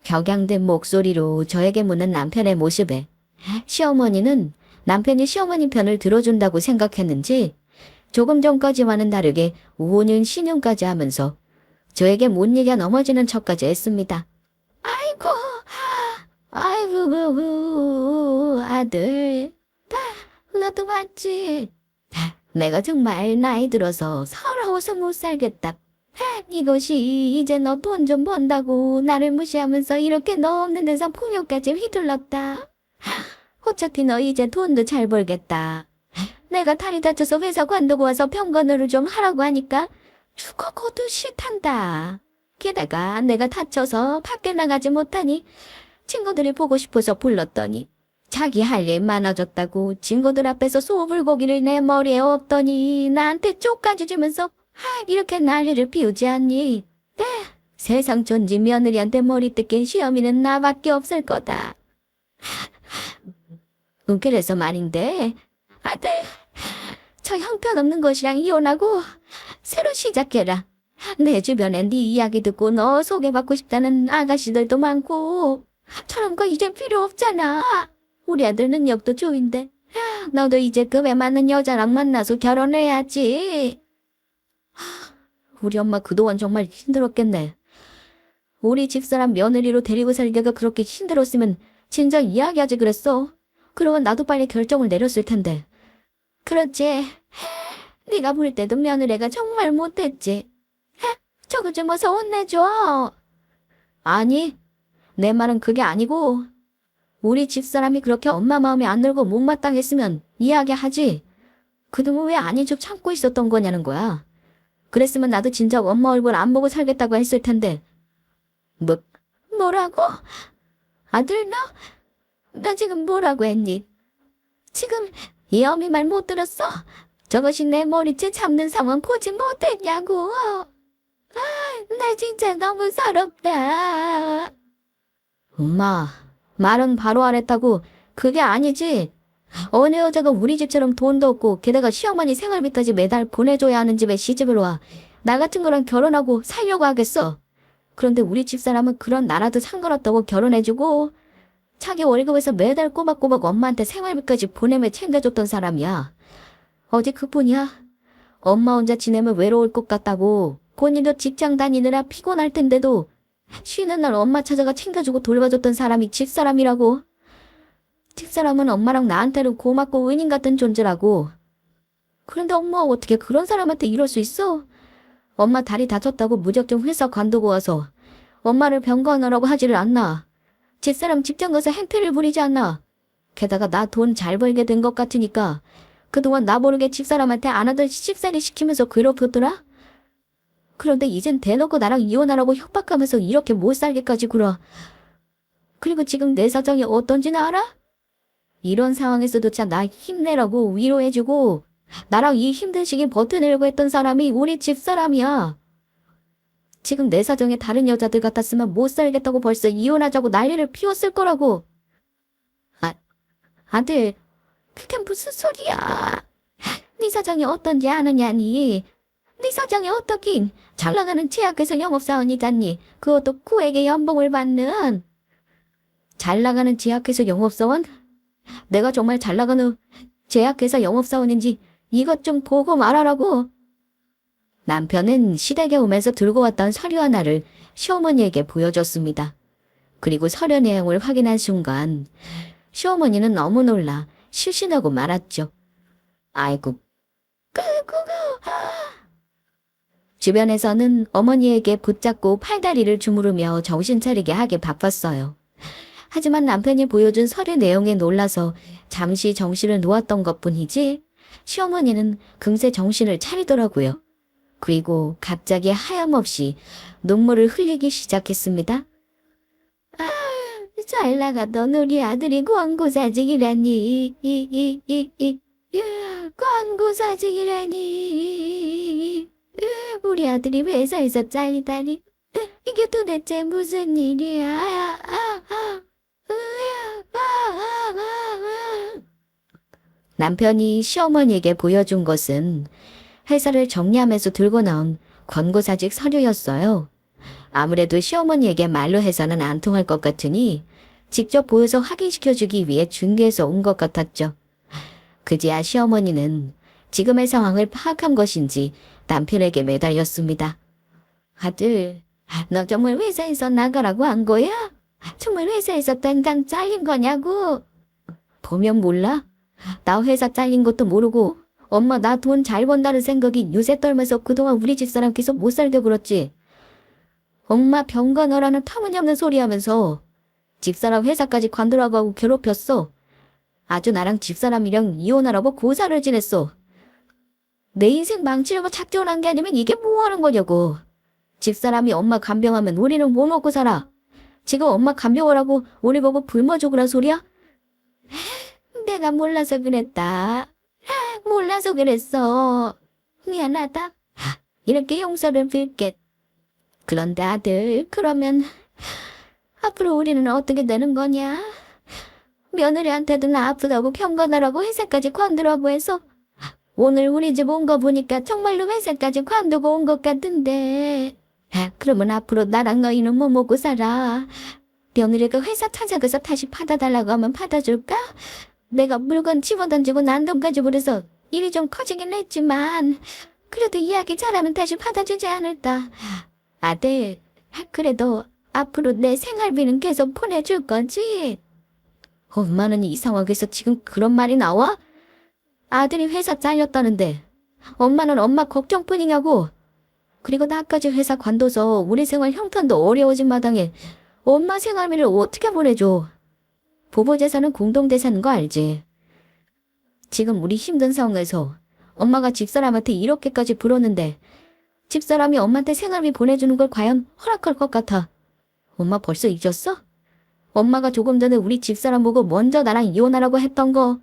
격양된 목소리로 저에게 묻는 남편의 모습에 시어머니는 남편이 시어머니 편을 들어준다고 생각했는지 조금 전까지와는 다르게 우는 신용까지 하면서 저에게 못 이겨 넘어지는 척까지 했습니다. 아이고, 아이고, 아들. 너도 봤지? 내가 정말 나이 들어서 서러워서 못 살겠다. 이것이 이제 너 돈 좀 번다고 나를 무시하면서 이렇게 너 없는 데서 폭력까지 휘둘렀다. 어차피 너 이제 돈도 잘 벌겠다. 내가 다리 다쳐서 회사 관두고 와서 병건호를 좀 하라고 하니까 죽어고도 싫단다. 게다가 내가 다쳐서 밖에 나가지 못하니 친구들이 보고 싶어서 불렀더니 자기 할 일 많아졌다고 친구들 앞에서 소불고기를 내 머리에 엎더니 나한테 쪽까지 주면서 이렇게 난리를 피우지 않니? 세상 존지 며느리한테 머리 뜯긴 시어미는 나밖에 없을 거다. 그래서 말인데 아들, 저 형편없는 것이랑 이혼하고 새로 시작해라. 내 주변엔 네 이야기 듣고 너 소개받고 싶다는 아가씨들도 많고 저런 거 이제 필요 없잖아. 우리 아들 능력도 좋은데 너도 이제 급에 맞는 여자랑 만나서 결혼해야지. 우리 엄마 그동안 정말 힘들었겠네. 우리 집사람 며느리로 데리고 살기가 그렇게 힘들었으면 진작 이야기하지 그랬어. 그러면 나도 빨리 결정을 내렸을 텐데. 그렇지. 네가 볼 때도 며느리가 정말 못됐지. 저거 좀 어서 혼내줘. 아니, 내 말은 그게 아니고 우리 집사람이 그렇게 엄마 마음에 안 들고 못마땅했으면 이야기하지. 그동안 왜 아닌 척 참고 있었던 거냐는 거야. 그랬으면 나도 진작 엄마 얼굴 안 보고 살겠다고 했을 텐데. 뭐라고? 아들 너 지금 뭐라고 했니? 지금 이 어미 말 못 들었어? 저것이 내 머리채 잡는 상황 보지 못했냐고. 나 진짜 너무 서럽다. 엄마, 말은 바로 하랬다고. 그게 아니지. 어느 여자가 우리 집처럼 돈도 없고 게다가 시어머니 생활비까지 매달 보내줘야 하는 집에 시집을 와. 나 같은 거랑 결혼하고 살려고 하겠어. 그런데 우리 집사람은 그런 나라도 상관없다고 결혼해주고 자기 월급에서 매달 꼬박꼬박 엄마한테 생활비까지 보내며 챙겨줬던 사람이야. 어디 그뿐이야. 엄마 혼자 지내면 외로울 것 같다고 본인도 직장 다니느라 피곤할 텐데도 쉬는 날 엄마 찾아가 챙겨주고 돌봐줬던 사람이 집사람이라고. 집사람은 엄마랑 나한테는 고맙고 은인 같은 존재라고. 그런데 엄마가 어떻게 그런 사람한테 이럴 수 있어? 엄마 다리 다쳤다고 무작정 회사 관두고 와서 엄마를 병간호라고 하지를 않나. 집사람 직장 가서 행패를 부리지 않나. 게다가 나 돈 잘 벌게 된 것 같으니까 그동안 나 모르게 집사람한테 안 하던 시집살이 시키면서 괴롭혔더라. 그런데 이젠 대놓고 나랑 이혼하라고 협박하면서 이렇게 못 살게까지 굴어. 그리고 지금 내 사정이 어떤지는 알아? 이런 상황에서조차 나 힘내라고 위로해주고 나랑 이 힘든 시기 버텨내려고 했던 사람이 우리 집사람이야. 지금 내 사정에 다른 여자들 같았으면 못 살겠다고 벌써 이혼하자고 난리를 피웠을 거라고. 아들, 그게 무슨 소리야. 네 사정이 어떤지 아느냐니. 네 사정이 어떻긴 잘 나가는 제약회사 영업사원이잖니. 그것도 구에게 연봉을 받는. 잘 나가는 제약회사 영업사원? 내가 정말 잘 나가는 제약회사 영업사원인지 이것 좀 보고 말하라고. 남편은 시댁에 오면서 들고 왔던 서류 하나를 시어머니에게 보여줬습니다. 그리고 서류 내용을 확인한 순간 시어머니는 너무 놀라 실신하고 말았죠. 아이고, 주변에서는 어머니에게 붙잡고 팔다리를 주무르며 정신 차리게 하기 바빴어요. 하지만 남편이 보여준 서류 내용에 놀라서 잠시 정신을 놓았던 것뿐이지 시어머니는 금세 정신을 차리더라고요. 그리고 갑자기 하염없이 눈물을 흘리기 시작했습니다. 잘 나가던 우리 아들이 광고사직이라니. 광고사직이라니. 우리 아들이 회사에서 잘리다니. 이게 도대체 무슨 일이야. 남편이 시어머니에게 보여준 것은 회사를 정리하면서 들고 나온 권고사직 서류였어요. 아무래도 시어머니에게 말로 해서는 안 통할 것 같으니 직접 보여서 확인시켜주기 위해 중개해서 온 것 같았죠. 그제야 시어머니는 지금의 상황을 파악한 것인지 남편에게 매달렸습니다. 아들, 너 정말 회사에서 나가라고 한 거야? 정말 회사에서 당장 잘린 거냐고. 보면 몰라? 나 회사 잘린 것도 모르고 엄마 나 돈 잘 번다는 생각이 요새 떨면서 그동안 우리 집사람 계속 못 살게 굴었지. 엄마 병가 너라는 터무니없는 소리 하면서 집사람 회사까지 관두라고 괴롭혔어. 아주 나랑 집사람이랑 이혼하라고 고사를 지냈어. 내 인생 망치려고 작정한 게 아니면 이게 뭐 하는 거냐고. 집사람이 엄마 간병하면 우리는 뭐 먹고 살아. 지금 엄마 간병하라고 우리 보고 굶어 죽으란 소리야? 내가 몰라서 그랬다. 몰라서 그랬어. 미안하다. 이렇게 용서를 빌게. 그런데 아들, 그러면 앞으로 우리는 어떻게 되는 거냐? 며느리한테도 나 아프다고 경건하라고 회사까지 관두라고 해서 오늘 우리 집 온 거 보니까 정말로 회사까지 관두고 온 것 같은데. 그러면 앞으로 나랑 너희는 뭐 먹고 살아? 며느리가 회사 찾아가서 다시 받아달라고 하면 받아줄까? 내가 물건 집어던지고 난 돈까지 버려서 일이 좀 커지긴 했지만 그래도 이야기 잘하면 다시 받아주지 않을까? 아들, 그래도 앞으로 내 생활비는 계속 보내줄 거지? 엄마는 이 상황에서 지금 그런 말이 나와? 아들이 회사 잘렸다는데 엄마는 엄마 걱정뿐이냐고. 그리고 나까지 회사 관둬서 우리 생활 형편도 어려워진 마당에 엄마 생활비를 어떻게 보내줘. 부부 재산은 공동 재산인 거 알지? 지금 우리 힘든 상황에서 엄마가 집사람한테 이렇게까지 불었는데 집사람이 엄마한테 생활비 보내주는 걸 과연 허락할 것 같아. 엄마 벌써 잊었어? 엄마가 조금 전에 우리 집사람 보고 먼저 나랑 이혼하라고 했던 거.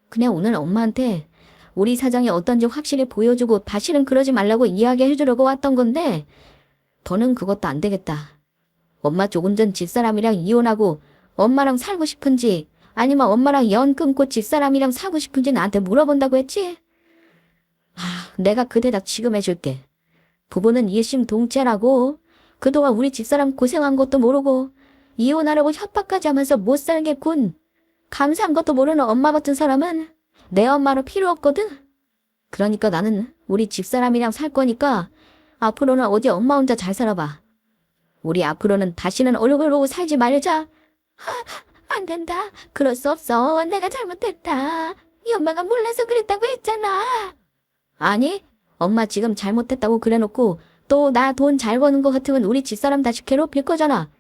그냥 오늘 엄마한테 우리 사정이 어떤지 확실히 보여주고 다시는 그러지 말라고 이야기해주려고 왔던 건데 더는 그것도 안 되겠다. 엄마 조금 전 집사람이랑 이혼하고 엄마랑 살고 싶은지 아니면 엄마랑 연 끊고 집사람이랑 살고 싶은지 나한테 물어본다고 했지? 내가 그 대답 지금 해줄게. 부부는 일심동체라고. 그동안 우리 집사람 고생한 것도 모르고 이혼하려고 협박까지 하면서 못 살겠군. 감사한 것도 모르는 엄마 같은 사람은 내 엄마로 필요 없거든. 그러니까 나는 우리 집사람이랑 살 거니까 앞으로는 어디 엄마 혼자 잘 살아봐. 우리 앞으로는 다시는 얼굴 보고 살지 말자. 안 된다. 그럴 수 없어. 내가 잘못했다. 이 엄마가 몰라서 그랬다고 했잖아. 아니, 엄마 지금 잘못했다고 그래놓고 또 나 돈 잘 버는 거 같으면 우리 집사람 다시 괴롭힐 거잖아.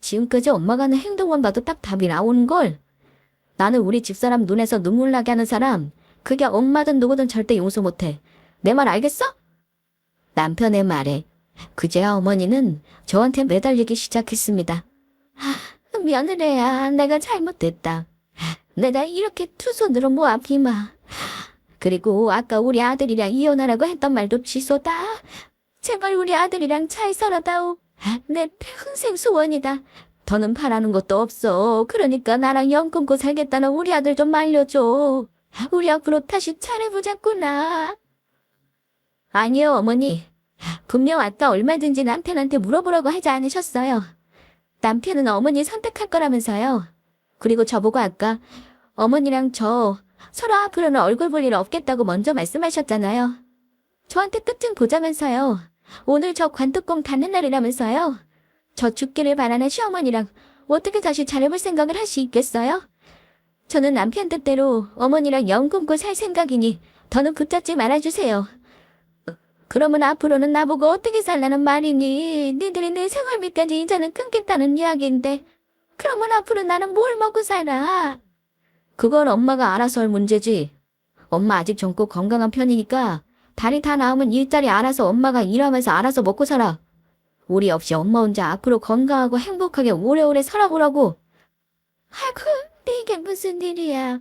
지금까지 엄마가 하는 행동만 봐도 딱 답이 나오는걸. 나는 우리 집사람 눈에서 눈물 나게 하는 사람, 그게 엄마든 누구든 절대 용서 못해. 내 말 알겠어? 남편의 말에 그제야 어머니는 저한테 매달리기 시작했습니다. 며느리야, 내가 잘못했다. 내가 이렇게 두 손으로 모아 비마. 그리고 아까 우리 아들이랑 이혼하라고 했던 말도 취소다. 제발 우리 아들이랑 잘 살아다오. 내 평생 소원이다. 더는 바라는 것도 없어. 그러니까 나랑 연 끊고 살겠다는 우리 아들 좀 말려줘. 우리 앞으로 다시 잘해보자꾸나. 아니요, 어머니. 분명 아까 얼마든지 남편한테 물어보라고 하지 않으셨어요. 남편은 어머니 선택할 거라면서요. 그리고 저보고 아까 어머니랑 저 서로 앞으로는 얼굴 볼 일 없겠다고 먼저 말씀하셨잖아요. 저한테 끝 좀 보자면서요. 오늘 저 관뚜껑 닫는 날이라면서요. 저 죽기를 바라는 시어머니랑 어떻게 다시 잘해볼 생각을 할 수 있겠어요? 저는 남편 뜻대로 어머니랑 연 끊고 살 생각이니 더는 붙잡지 말아주세요. 그러면 앞으로는 나보고 어떻게 살라는 말이니? 니들이 내 생활비까지 이제는 끊겠다는 이야기인데 그러면 앞으로 나는 뭘 먹고 살아? 그건 엄마가 알아서 할 문제지. 엄마 아직 젊고 건강한 편이니까 다리 다 나으면 일자리 알아서 엄마가 일하면서 알아서 먹고 살아. 우리 없이 엄마 혼자 앞으로 건강하고 행복하게 오래오래 살아보라고. 아이고, 이게 무슨 일이야.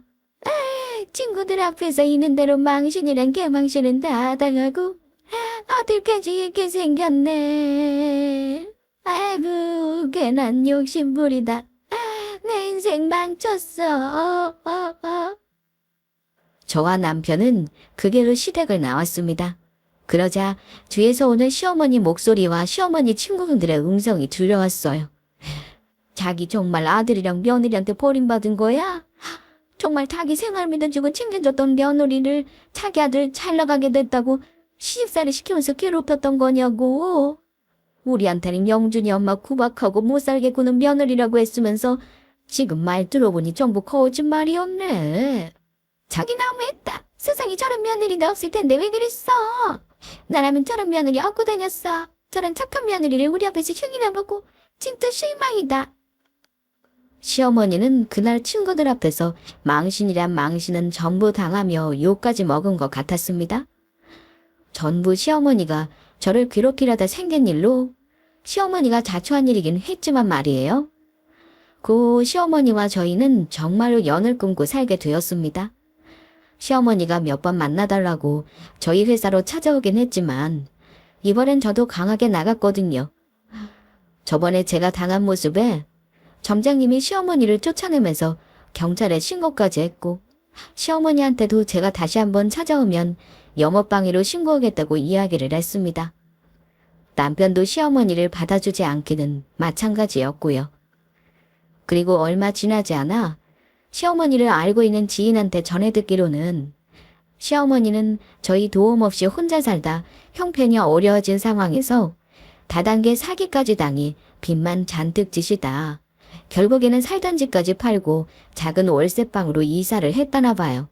친구들 앞에서 있는 대로 망신이란 개망신은 다 당하고 아들까지 이렇게 생겼네. 아이고, 괜한 욕심부리다. 내 인생 망쳤어. 저와 남편은 그 길로 시댁을 나왔습니다. 그러자 뒤에서 오는 시어머니 목소리와 시어머니 친구분들의 음성이 들려왔어요. 자기 정말 아들이랑 며느리한테 버림받은 거야? 정말 자기 생활비도 주고 챙겨줬던 며느리를 자기 아들 잘 나가게 됐다고 시집살이 시키면서 괴롭혔던 거냐고. 우리한테는 영준이 엄마 구박하고 못 살게 구는 며느리라고 했으면서 지금 말 들어보니 전부 거짓말이었네. 자기 너무했다. 세상에 저런 며느리가 없을 텐데 왜 그랬어? 나라면 저런 며느리 얻고 다녔어. 저런 착한 며느리를 우리 앞에서 흉이나 보고 진짜 실망이다. 시어머니는 그날 친구들 앞에서 망신이란 망신은 전부 당하며 욕까지 먹은 것 같았습니다. 전부 시어머니가 저를 괴롭히려다 생긴 일로 시어머니가 자초한 일이긴 했지만 말이에요. 그 시어머니와 저희는 정말로 연을 끊고 살게 되었습니다. 시어머니가 몇 번 만나달라고 저희 회사로 찾아오긴 했지만 이번엔 저도 강하게 나갔거든요. 저번에 제가 당한 모습에 점장님이 시어머니를 쫓아내면서 경찰에 신고까지 했고 시어머니한테도 제가 다시 한번 찾아오면 영업방해로 신고하겠다고 이야기를 했습니다. 남편도 시어머니를 받아주지 않기는 마찬가지였고요. 그리고 얼마 지나지 않아 시어머니를 알고 있는 지인한테 전해 듣기로는 시어머니는 저희 도움 없이 혼자 살다 형편이 어려워진 상황에서 다단계 사기까지 당해 빚만 잔뜩 지시다. 결국에는 살던 집까지 팔고 작은 월세방으로 이사를 했다나 봐요.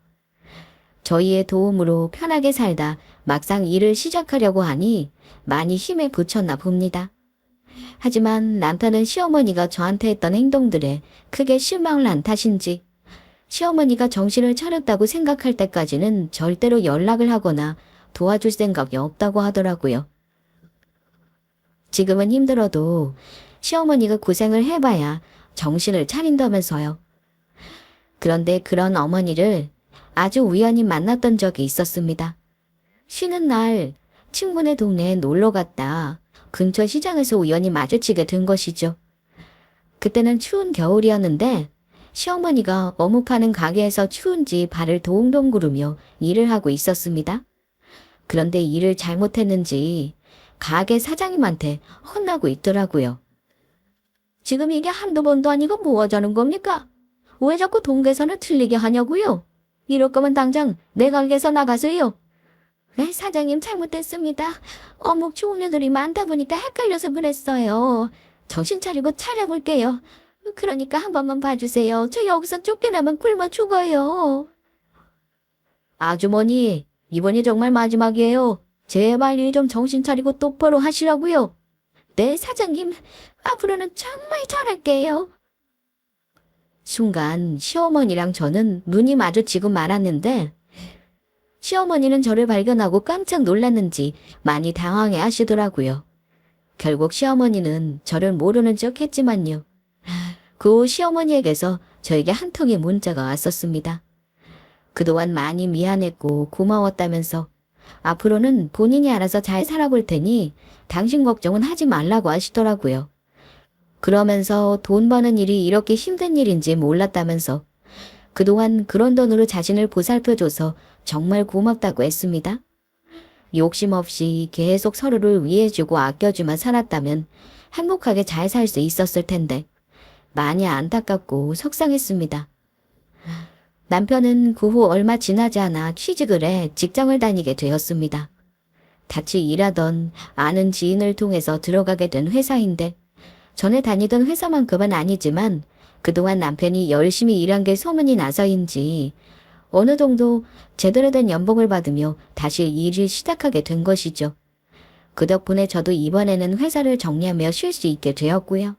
저희의 도움으로 편하게 살다 막상 일을 시작하려고 하니 많이 힘에 부쳤나 봅니다. 하지만 남편은 시어머니가 저한테 했던 행동들에 크게 실망을 한 탓인지 시어머니가 정신을 차렸다고 생각할 때까지는 절대로 연락을 하거나 도와줄 생각이 없다고 하더라고요. 지금은 힘들어도 시어머니가 고생을 해봐야 정신을 차린다면서요. 그런데 그런 어머니를 아주 우연히 만났던 적이 있었습니다. 쉬는 날 친구네 동네에 놀러 갔다 근처 시장에서 우연히 마주치게 된 것이죠. 그때는 추운 겨울이었는데 시어머니가 어묵 파는 가게에서 추운지 발을 동동 구르며 일을 하고 있었습니다. 그런데 일을 잘못했는지 가게 사장님한테 혼나고 있더라고요. 지금 이게 한두 번도 아니고 뭐 하자는 겁니까? 왜 자꾸 동계산을 틀리게 하냐고요? 이럴 거면 당장 내 가게에서 나가세요. 네, 사장님 잘못됐습니다. 어묵 종류들이 많다 보니까 헷갈려서 그랬어요. 정신 차리고 차려볼게요. 그러니까 한 번만 봐주세요. 저 여기서 쫓겨나면 굶어 죽어요. 아주머니, 이번이 정말 마지막이에요. 제발 일 좀 정신 차리고 똑바로 하시라고요. 네, 사장님. 앞으로는 정말 잘할게요. 순간 시어머니랑 저는 눈이 마주치고 말았는데 시어머니는 저를 발견하고 깜짝 놀랐는지 많이 당황해 하시더라고요. 결국 시어머니는 저를 모르는 척 했지만요. 그 후 시어머니에게서 저에게 한 통의 문자가 왔었습니다. 그동안 많이 미안했고 고마웠다면서 앞으로는 본인이 알아서 잘 살아볼 테니 당신 걱정은 하지 말라고 하시더라고요. 그러면서 돈 버는 일이 이렇게 힘든 일인지 몰랐다면서 그동안 그런 돈으로 자신을 보살펴줘서 정말 고맙다고 했습니다. 욕심 없이 계속 서로를 위해주고 아껴주며 살았다면 행복하게 잘 살 수 있었을 텐데 많이 안타깝고 속상했습니다. 남편은 그 후 얼마 지나지 않아 취직을 해 직장을 다니게 되었습니다. 같이 일하던 아는 지인을 통해서 들어가게 된 회사인데 전에 다니던 회사만큼은 아니지만 그동안 남편이 열심히 일한 게 소문이 나서인지 어느 정도 제대로 된 연봉을 받으며 다시 일을 시작하게 된 것이죠. 그 덕분에 저도 이번에는 회사를 정리하며 쉴 수 있게 되었고요.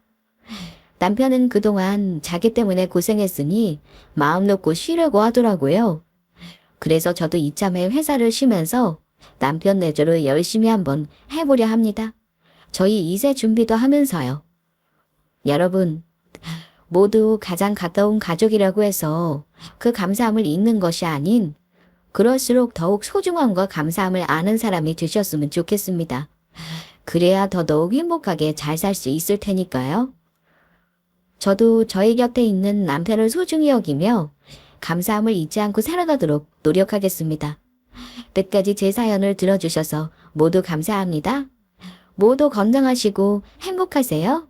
남편은 그동안 자기 때문에 고생했으니 마음 놓고 쉬려고 하더라고요. 그래서 저도 이참에 회사를 쉬면서 남편 내조를 열심히 한번 해보려 합니다. 저희 2세 준비도 하면서요. 여러분, 모두 가장 가까운 가족이라고 해서 그 감사함을 잊는 것이 아닌 그럴수록 더욱 소중함과 감사함을 아는 사람이 되셨으면 좋겠습니다. 그래야 더더욱 행복하게 잘 살 수 있을 테니까요. 저도 저희 곁에 있는 남편을 소중히 여기며 감사함을 잊지 않고 살아가도록 노력하겠습니다. 끝까지 제 사연을 들어주셔서 모두 감사합니다. 모두 건강하시고 행복하세요.